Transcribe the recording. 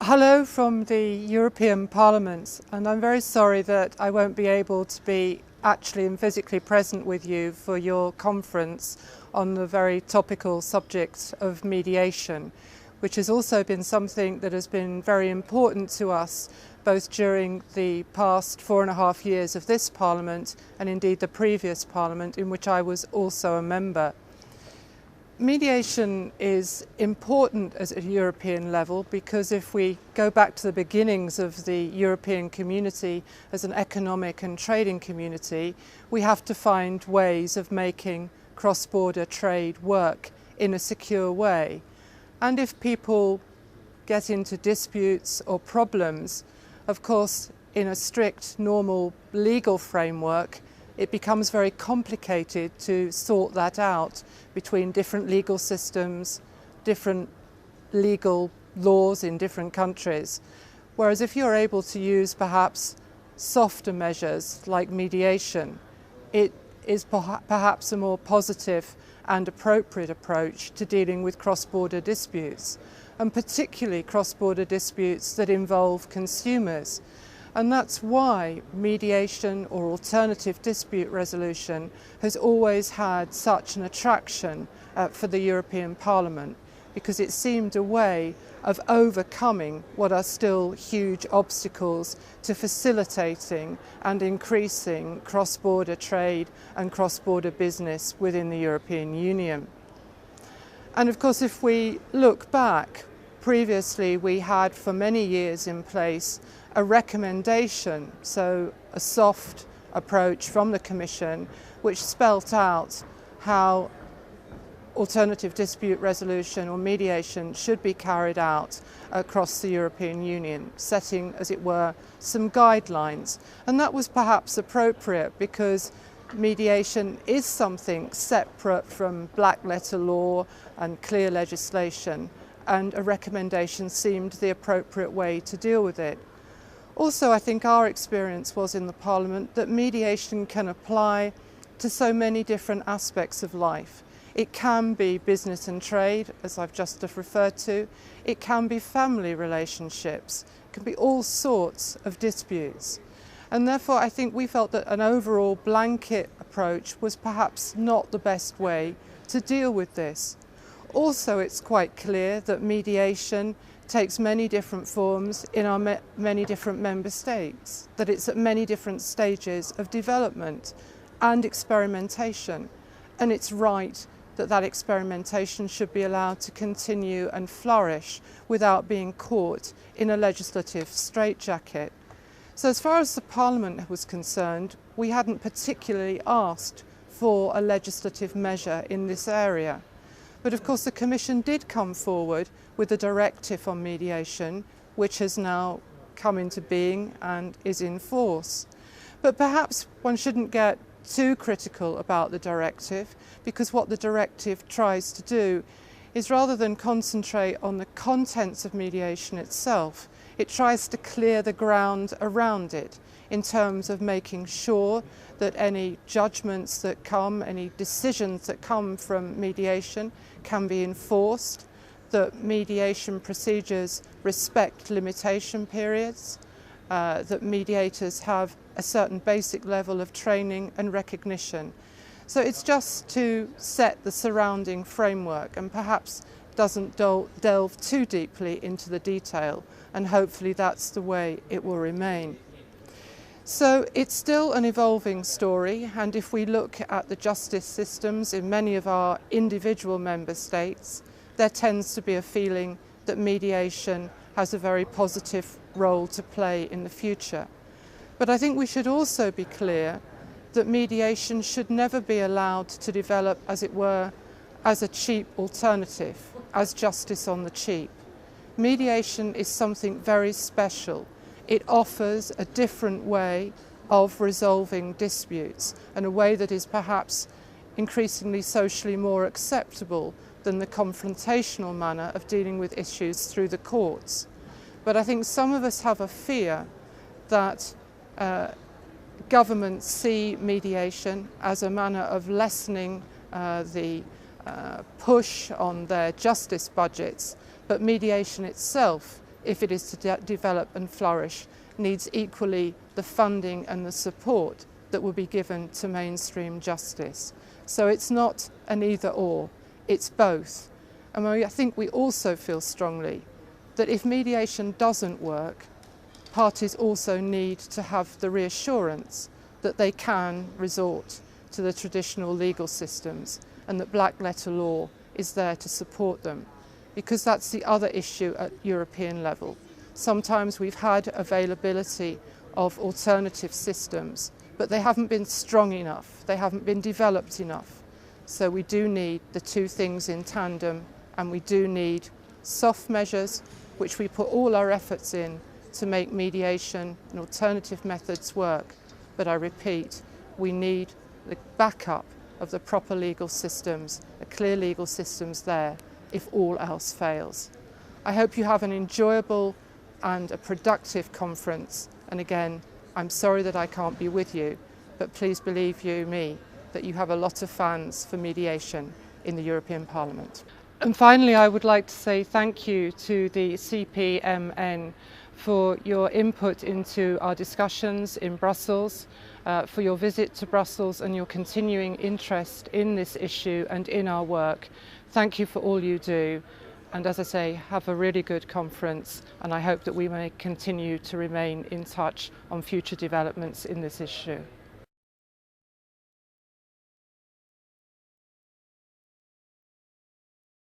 Hello from the European Parliament, and I'm very sorry that I won't be able to be actually and physically present with you for your conference on the very topical subject of mediation, which has also been something that has been very important to us both during the past 4.5 years of this Parliament and indeed the previous Parliament in which I was also a member. Mediation is important at a European level because if we go back to the beginnings of the European community as an economic and trading community, we have to find ways of making cross-border trade work in a secure way. And if people get into disputes or problems, of course, in a strict, normal legal framework, it becomes very complicated to sort that out between different legal systems, different legal laws in different countries. Whereas if you're able to use perhaps softer measures like mediation, it is perhaps a more positive and appropriate approach to dealing with cross-border disputes, and particularly cross-border disputes that involve consumers. And that's why mediation or alternative dispute resolution has always had such an attraction for the European Parliament, because it seemed a way of overcoming what are still huge obstacles to facilitating and increasing cross-border trade and cross-border business within the European Union. And of course, if we look back, previously we had for many years in place a recommendation, so a soft approach from the Commission, which spelt out how alternative dispute resolution or mediation should be carried out across the European Union, setting, as it were, some guidelines. And that was perhaps appropriate because mediation is something separate from black letter law and clear legislation, and a recommendation seemed the appropriate way to deal with it. Also, I think our experience was in the Parliament that mediation can apply to so many different aspects of life. It can be business and trade, as I've just referred to. It can be family relationships. It can be all sorts of disputes. And therefore, I think we felt that an overall blanket approach was perhaps not the best way to deal with this. Also, it's quite clear that mediation takes many different forms in our many different member states, that it's at many different stages of development and experimentation. And it's right that that experimentation should be allowed to continue and flourish without being caught in a legislative straitjacket. So as far as the Parliament was concerned, we hadn't particularly asked for a legislative measure in this area. But of course the Commission did come forward with a directive on mediation, which has now come into being and is in force. But perhaps one shouldn't get too critical about the directive, because what the directive tries to do is, rather than concentrate on the contents of mediation itself, it tries to clear the ground around it in terms of making sure that any judgments that come, any decisions that come from mediation can be enforced, that mediation procedures respect limitation periods, that mediators have a certain basic level of training and recognition. So it's just to set the surrounding framework and perhaps doesn't delve too deeply into the detail, and hopefully that's the way it will remain. So it's still an evolving story, and if we look at the justice systems in many of our individual member states, there tends to be a feeling that mediation has a very positive role to play in the future. But I think we should also be clear that mediation should never be allowed to develop, as it were, as a cheap alternative, as justice on the cheap. Mediation is something very special. It offers a different way of resolving disputes, and a way that is perhaps increasingly socially more acceptable than the confrontational manner of dealing with issues through the courts. But I think some of us have a fear that governments see mediation as a manner of lessening the push on their justice budgets, but mediation itself if it is to develop and flourish, needs equally the funding and the support that will be given to mainstream justice. So it's not an either or, it's both. And I think we also feel strongly that if mediation doesn't work, parties also need to have the reassurance that they can resort to the traditional legal systems and that black letter law is there to support them. Because that's the other issue at European level. Sometimes we've had availability of alternative systems, but they haven't been strong enough, they haven't been developed enough. So we do need the two things in tandem, and we do need soft measures, which we put all our efforts in to make mediation and alternative methods work. But I repeat, we need the backup of the proper legal systems, the clear legal systems there, if all else fails. I hope you have an enjoyable and a productive conference. And again, I'm sorry that I can't be with you, but please believe me that you have a lot of fans for mediation in the European Parliament. And finally, I would like to say thank you to the CPMN for your input into our discussions in Brussels, for your visit to Brussels and your continuing interest in this issue and in our work. Thank you for all you do. And as I say, have a really good conference, and I hope that we may continue to remain in touch on future developments in this issue.